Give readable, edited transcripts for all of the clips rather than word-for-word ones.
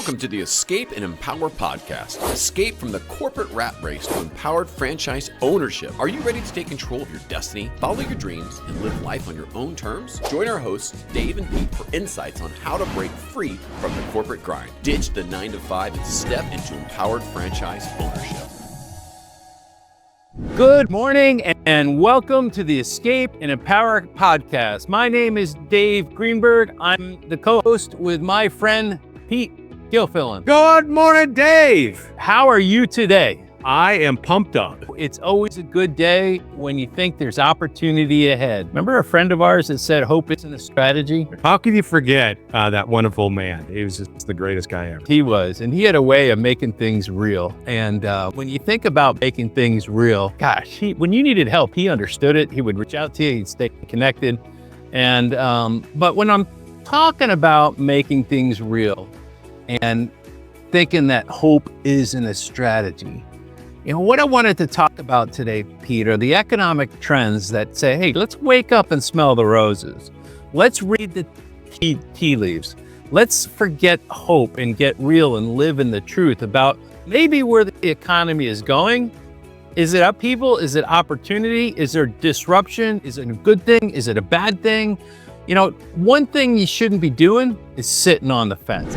Welcome to the Escape and Empower podcast. Escape from the corporate rat race to empowered franchise ownership. Are you ready to take control of your destiny, follow your dreams, and live life on your own terms? Join our hosts, Dave and Pete, for insights on how to break free from the corporate grind, ditch the 9-to-5, and step into empowered franchise ownership. Good morning and welcome to the Escape and Empower podcast. My name is Dave Greenberg. I'm the co-host with my friend Pete Gilfillan. Good morning, Dave. How are you today? I am pumped up. It's always a good day when you think there's opportunity ahead. Remember a friend of ours that said hope isn't a strategy? How can you forget that wonderful man? He was just the greatest guy ever. He was, and he had a way of making things real. And when you think about making things real, gosh, when you needed help, he understood it. He would reach out to you, he'd stay connected. And but when I'm talking about making things real and thinking that hope isn't a strategy, you know, what I wanted to talk about today, Peter, the economic trends that say, hey, let's wake up and smell the roses. Let's read the tea leaves. Let's forget hope and get real and live in the truth about maybe where the economy is going. Is it upheaval? Is it opportunity? Is there disruption? Is it a good thing? Is it a bad thing? You know, one thing you shouldn't be doing is sitting on the fence.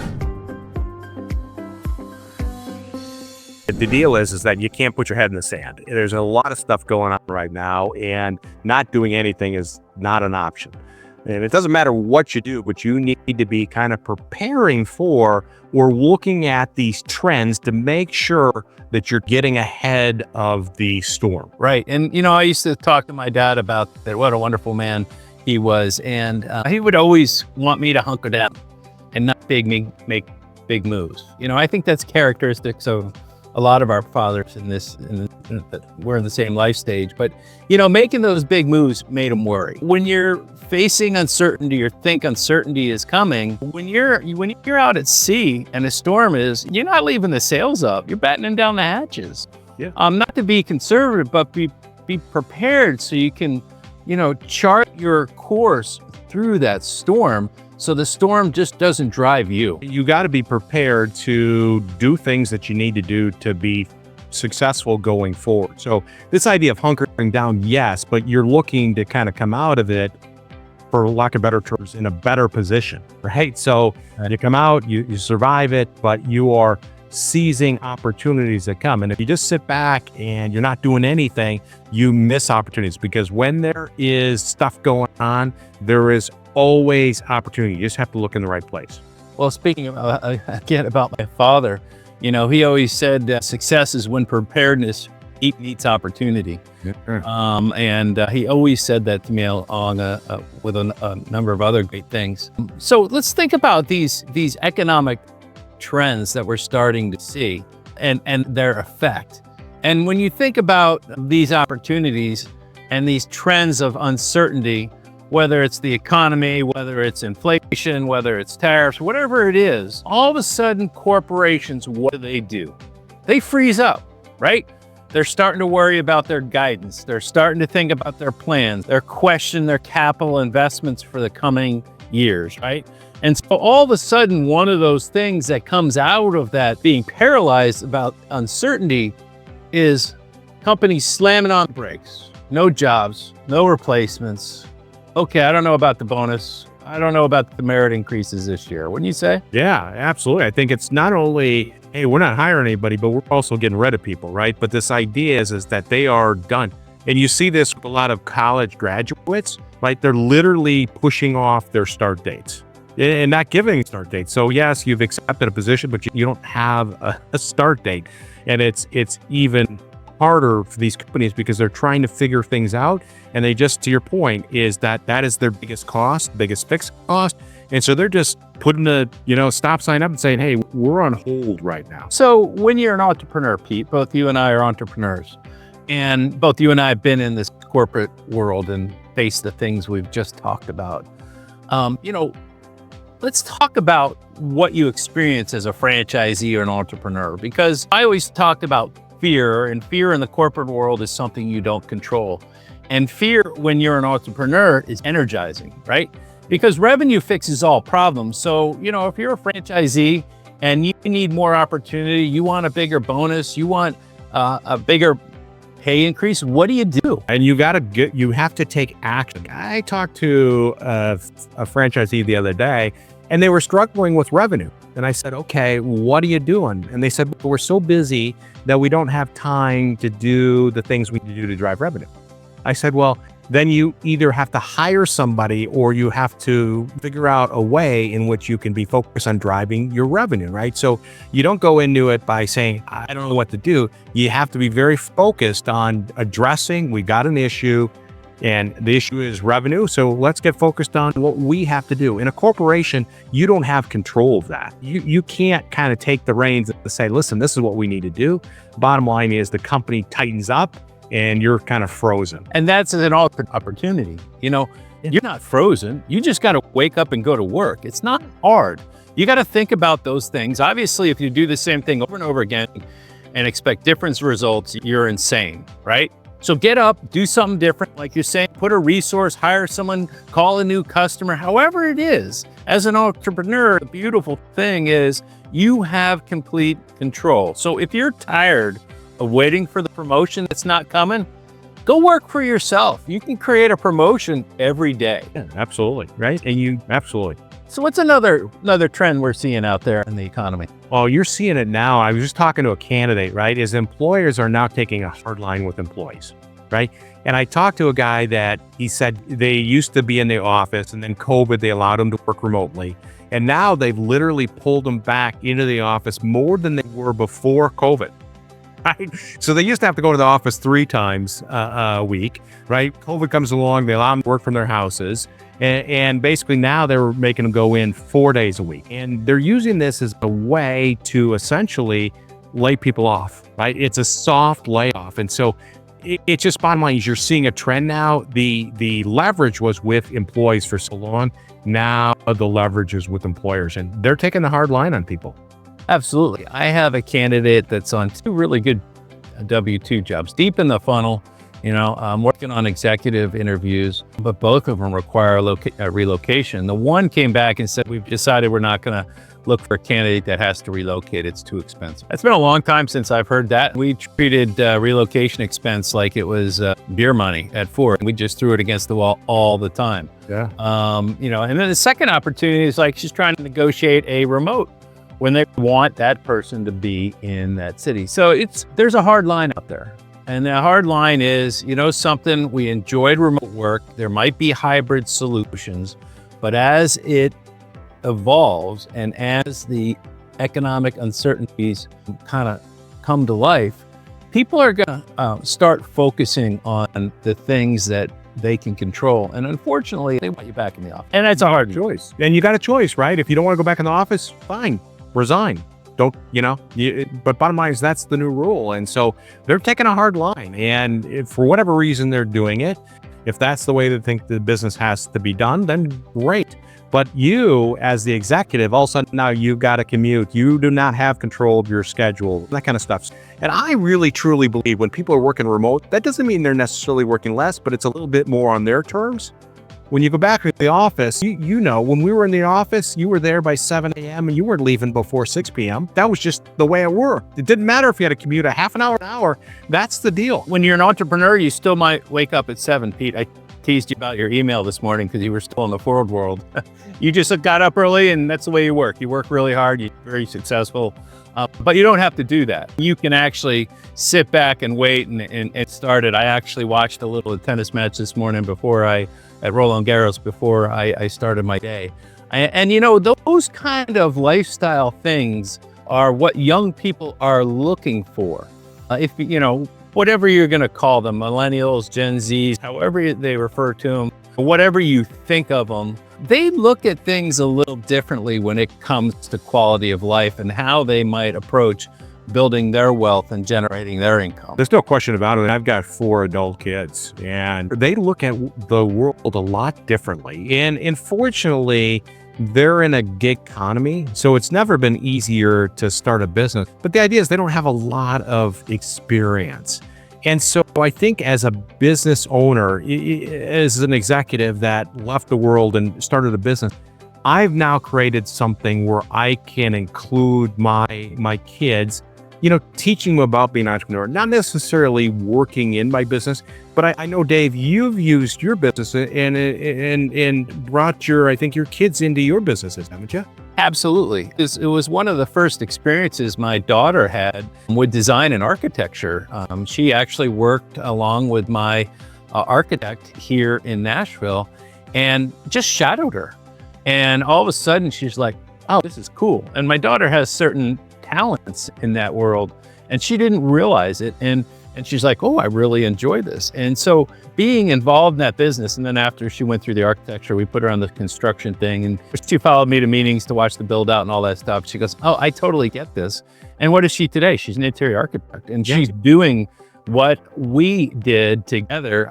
The deal is that you can't put your head in the sand. There's a lot of stuff going on right now, and not doing anything is not an option. And it doesn't matter what you do, but you need to be kind of preparing for or looking at these trends to make sure that you're getting ahead of the storm. Right. And, you know, I used to talk to my dad about that, what a wonderful man he was. And he would always want me to hunker down and not make big moves. You know, I think that's characteristics of a lot of our fathers we're in the same life stage, but you know, making those big moves made them worry. When you're facing uncertainty or think uncertainty is coming, when you're out at sea and a storm is, you're not leaving the sails up, you're battening down the hatches. Yeah. Not to be conservative, but be prepared so you can, you know, chart your course through that storm. So the storm just doesn't drive you. You got to be prepared to do things that you need to do to be successful going forward. So this idea of hunkering down, yes, but you're looking to kind of come out of it, for lack of better terms, in a better position, right? So you come out, you survive it, but you are seizing opportunities that come. And if you just sit back and you're not doing anything, you miss opportunities, because when there is stuff going on, there is always opportunity. You just have to look in the right place. Well, speaking again about my father, you know, he always said success is when preparedness meets opportunity. Yeah. And he always said that to me along with a number of other great things. So let's think about these economic trends that we're starting to see and their effect. And when you think about these opportunities and these trends of uncertainty, whether it's the economy, whether it's inflation, whether it's tariffs, whatever it is, all of a sudden corporations, what do? They freeze up, right? They're starting to worry about their guidance. They're starting to think about their plans. They're questioning their capital investments for the coming years, right? And so all of a sudden, one of those things that comes out of that being paralyzed about uncertainty is companies slamming on the brakes. No jobs, no replacements. Okay, I don't know about the bonus. I don't know about the merit increases this year. Wouldn't you say? Yeah, absolutely. I think it's not only, hey, we're not hiring anybody, but we're also getting rid of people, right? But this idea is that they are done. And you see this with a lot of college graduates, right? They're literally pushing off their start dates and not giving start dates. So yes, you've accepted a position, but you don't have a start date. And it's even harder for these companies because they're trying to figure things out. And they just, to your point, is that is their biggest cost, biggest fixed cost. And so they're just putting a, stop sign up and saying, hey, we're on hold right now. So when you're an entrepreneur, Pete, both you and I are entrepreneurs, and both you and I have been in this corporate world and faced the things we've just talked about. Let's talk about what you experience as a franchisee or an entrepreneur, because I always talked about fear, and fear in the corporate world is something you don't control. And fear when you're an entrepreneur is energizing, right? Because revenue fixes all problems. So, if you're a franchisee and you need more opportunity, you want a bigger bonus, you want a bigger pay increase, what do you do? And you have to take action. I talked to a franchisee the other day, and they were struggling with revenue. And I said, okay, what are you doing? And they said, we're so busy that we don't have time to do the things we need to do to drive revenue. I said, well, then you either have to hire somebody or you have to figure out a way in which you can be focused on driving your revenue, right? So you don't go into it by saying, I don't know what to do. You have to be very focused on addressing, we got an issue, and the issue is revenue. So let's get focused on what we have to do. In a corporation, you don't have control of that. You can't kind of take the reins and say, listen, this is what we need to do. Bottom line is the company tightens up and you're kind of frozen. And that's an opportunity. You know, you're not frozen. You just got to wake up and go to work. It's not hard. You got to think about those things. Obviously, if you do the same thing over and over again and expect different results, you're insane, right? So get up, do something different. Like you're saying, put a resource, hire someone, call a new customer, however it is. As an entrepreneur, the beautiful thing is you have complete control. So if you're tired of waiting for the promotion that's not coming, go work for yourself. You can create a promotion every day. Yeah, absolutely. Right. And absolutely. So what's another trend we're seeing out there in the economy? Well, you're seeing it now. I was just talking to a candidate, right? Is employers are now taking a hard line with employees, right? And I talked to a guy that he said they used to be in the office and then COVID, they allowed them to work remotely. And now they've literally pulled them back into the office more than they were before COVID. Right? So they used to have to go to the office 3 times a week, right? COVID comes along, they allow them to work from their houses. And basically now they're making them go in 4 days a week. And they're using this as a way to essentially lay people off, right? It's a soft layoff. And so it's just bottom line is you're seeing a trend now. The leverage was with employees for so long. Now the leverage is with employers, and they're taking the hard line on people. Absolutely. I have a candidate that's on 2 really good W-2 jobs, deep in the funnel. You know, I'm working on executive interviews, but both of them require relocation. The one came back and said, we've decided we're not going to look for a candidate that has to relocate. It's too expensive. It's been a long time since I've heard that. We treated relocation expense like it was beer money at Ford. We just threw it against the wall all the time. Yeah. You know, and then the second opportunity is like she's trying to negotiate a remote when they want that person to be in that city. So there's a hard line out there. And the hard line is, you know, something, we enjoyed remote work. There might be hybrid solutions, but as it evolves and as the economic uncertainties kind of come to life, people are going to start focusing on the things that they can control. And unfortunately, they want you back in the office. And that's a hard choice. And you got a choice, right? If you don't want to go back in the office, fine, resign. Don't, but bottom line is that's the new rule. And so they're taking a hard line. And if for whatever reason they're doing it, if that's the way they think the business has to be done, then great. But you, as the executive, all of a sudden now you've got to commute. You do not have control of your schedule, that kind of stuff. And I really, truly believe when people are working remote, that doesn't mean they're necessarily working less, but it's a little bit more on their terms. When you go back to the office, you know, when we were in the office, you were there by 7 a.m. and you weren't leaving before 6 p.m. That was just the way it worked. It didn't matter if you had to commute a half an hour. That's the deal. When you're an entrepreneur, you still might wake up at 7, Pete. I teased you about your email this morning because you were still in the Ford world. You just got up early and that's the way you work. You work really hard. You're very successful. But you don't have to do that. You can actually sit back and wait and start it. I actually watched a little tennis match this morning at Roland Garros before I started my day. And you know, those kind of lifestyle things are what young people are looking for. If you know, whatever you're going to call them, millennials, Gen Zs, however they refer to them, whatever you think of them, they look at things a little differently when it comes to quality of life and how they might approach building their wealth and generating their income. There's no question about it. I've got 4 adult kids and they look at the world a lot differently. And unfortunately, they're in a gig economy, so it's never been easier to start a business. But the idea is they don't have a lot of experience. And so I think as a business owner, as an executive that left the world and started a business, I've now created something where I can include my kids, teaching them about being an entrepreneur, not necessarily working in my business, but I know, Dave, you've used your business and brought your kids into your businesses, haven't you? Absolutely. It was one of the first experiences my daughter had with design and architecture. She actually worked along with my architect here in Nashville and just shadowed her. And all of a sudden she's like, oh, this is cool. And my daughter has certain talents in that world and she didn't realize it. And she's like, oh, I really enjoy this. And so being involved in that business, and then after she went through the architecture, we put her on the construction thing, and she followed me to meetings to watch the build out and all that stuff. She goes, oh, I totally get this. And what is she today? She's an interior architect, and she's doing what we did together,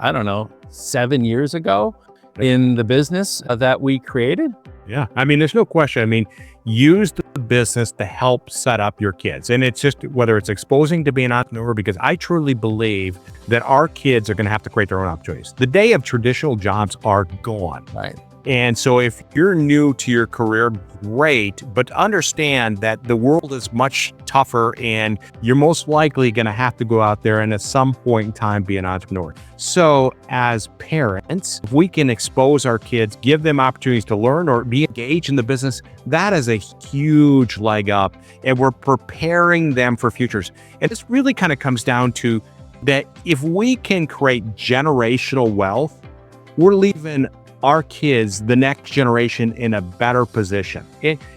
7 years ago in the business that we created. Yeah. There's no question. Use the business to help set up your kids. And it's just whether it's exposing to be an entrepreneur, because I truly believe that our kids are going to have to create their own opportunities. The day of traditional jobs are gone. Right. And so if you're new to your career, great, but understand that the world is much tougher and you're most likely going to have to go out there and at some point in time be an entrepreneur. So as parents, if we can expose our kids, give them opportunities to learn or be engaged in the business, that is a huge leg up, and we're preparing them for futures. And this really kind of comes down to that if we can create generational wealth, we're leaving our kids, the next generation, in a better position.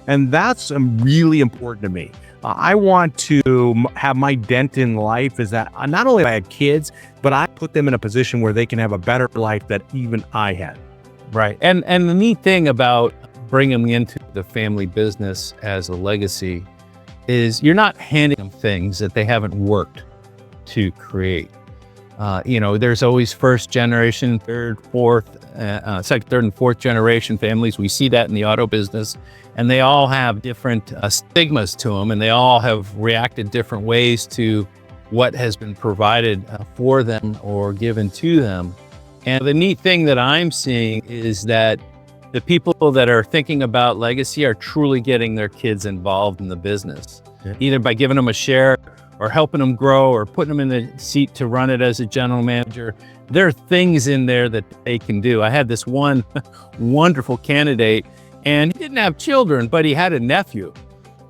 And that's really important to me. I want to have my dent in life is that not only I had kids, but I put them in a position where they can have a better life that even I had. Right. And the neat thing about bringing them into the family business as a legacy is you're not handing them things that they haven't worked to create. There's always first generation, third, and fourth generation families. We see that in the auto business, and they all have different stigmas to them, and they all have reacted different ways to what has been provided for them or given to them. And the neat thing that I'm seeing is that the people that are thinking about legacy are truly getting their kids involved in the business, either by giving them a share or helping them grow or putting them in the seat to run it as a general manager. There are things in there that they can do. I had this one wonderful candidate, and he didn't have children, but he had a nephew,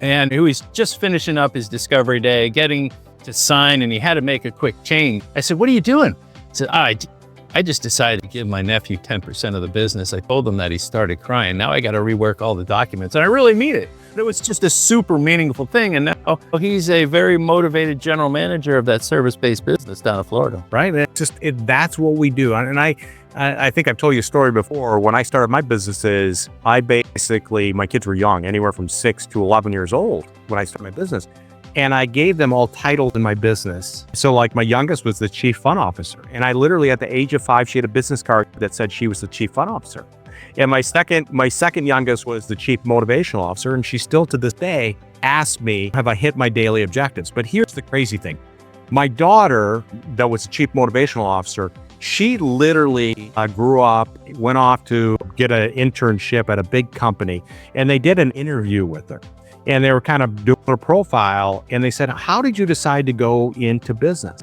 and he was just finishing up his discovery day, getting to sign, and he had to make a quick change. I said, what are you doing? He said, I just decided to give my nephew 10% of the business. I told him that. He started crying. Now I got to rework all the documents, and I really mean it. It was just a super meaningful thing. And now he's a very motivated general manager of that service-based business down in Florida. Right. That's what we do. And I think I've told you a story before. When I started my businesses, my kids were young, anywhere from 6 to 11 years old when I started my business. And I gave them all titles in my business. So like my youngest was the chief fun officer. And I literally at the age of 5, she had a business card that said she was the chief fun officer. And my second youngest was the chief motivational officer. And she still to this day asks me, have I hit my daily objectives? But here's the crazy thing. My daughter, that was the chief motivational officer, she literally grew up, went off to get an internship at a big company. And they did an interview with her. And they were kind of doing a profile. And they said, how did you decide to go into business?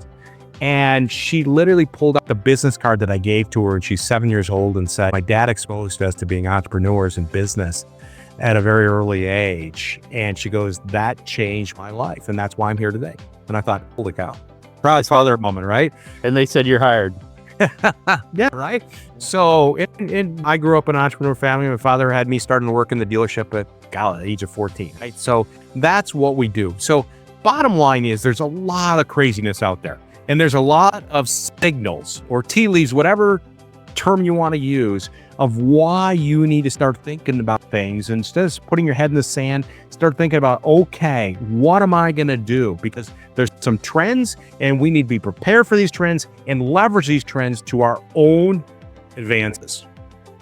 And she literally pulled out the business card that I gave to her, and she's 7 years old, and said, my dad exposed us to being entrepreneurs in business at a very early age. And she goes, that changed my life. And that's why I'm here today. And I thought, holy cow, proud father moment, right? And they said, you're hired. Yeah, right. So I grew up in an entrepreneur family. My father had me starting to work in the dealership at the age of 14. Right? So that's what we do. So bottom line is there's a lot of craziness out there. And there's a lot of signals or tea leaves, whatever term you want to use, of why you need to start thinking about things. And instead of putting your head in the sand, start thinking about, okay, what am I going to do? Because there's some trends and we need to be prepared for these trends and leverage these trends to our own advances.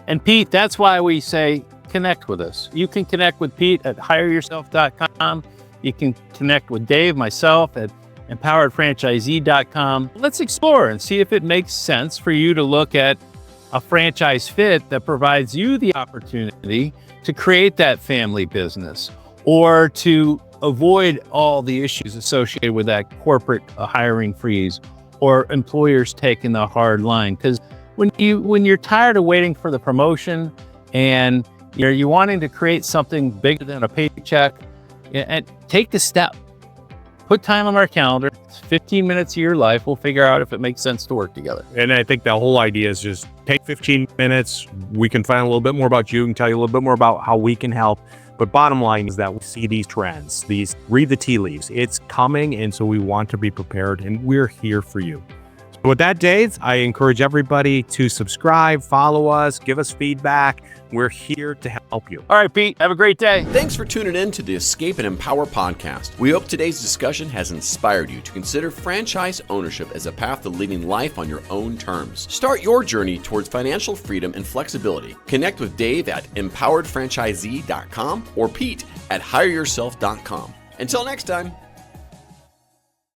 And Pete, that's why we say connect with us. You can connect with Pete at hireyourself.com. You can connect with Dave, myself at empoweredfranchisee.com. Let's explore and see if it makes sense for you to look at a franchise fit that provides you the opportunity to create that family business or to avoid all the issues associated with that corporate hiring freeze or employers taking the hard line. Because when you're tired of waiting for the promotion and you're wanting to create something bigger than a paycheck, and take the step. Put time on our calendar. It's 15 minutes of your life. We'll figure out if it makes sense to work together. And I think the whole idea is just take 15 minutes. We can find a little bit more about you and tell you a little bit more about how we can help. But bottom line is that we see these trends, read the tea leaves. It's coming, and so we want to be prepared, and we're here for you. So with that, Dave, I encourage everybody to subscribe, follow us, give us feedback. We're here to help you. All right, Pete, have a great day. Thanks for tuning in to the Escape and Empower podcast. We hope today's discussion has inspired you to consider franchise ownership as a path to living life on your own terms. Start your journey towards financial freedom and flexibility. Connect with Dave at empoweredfranchisee.com or Pete at hireyourself.com. Until next time.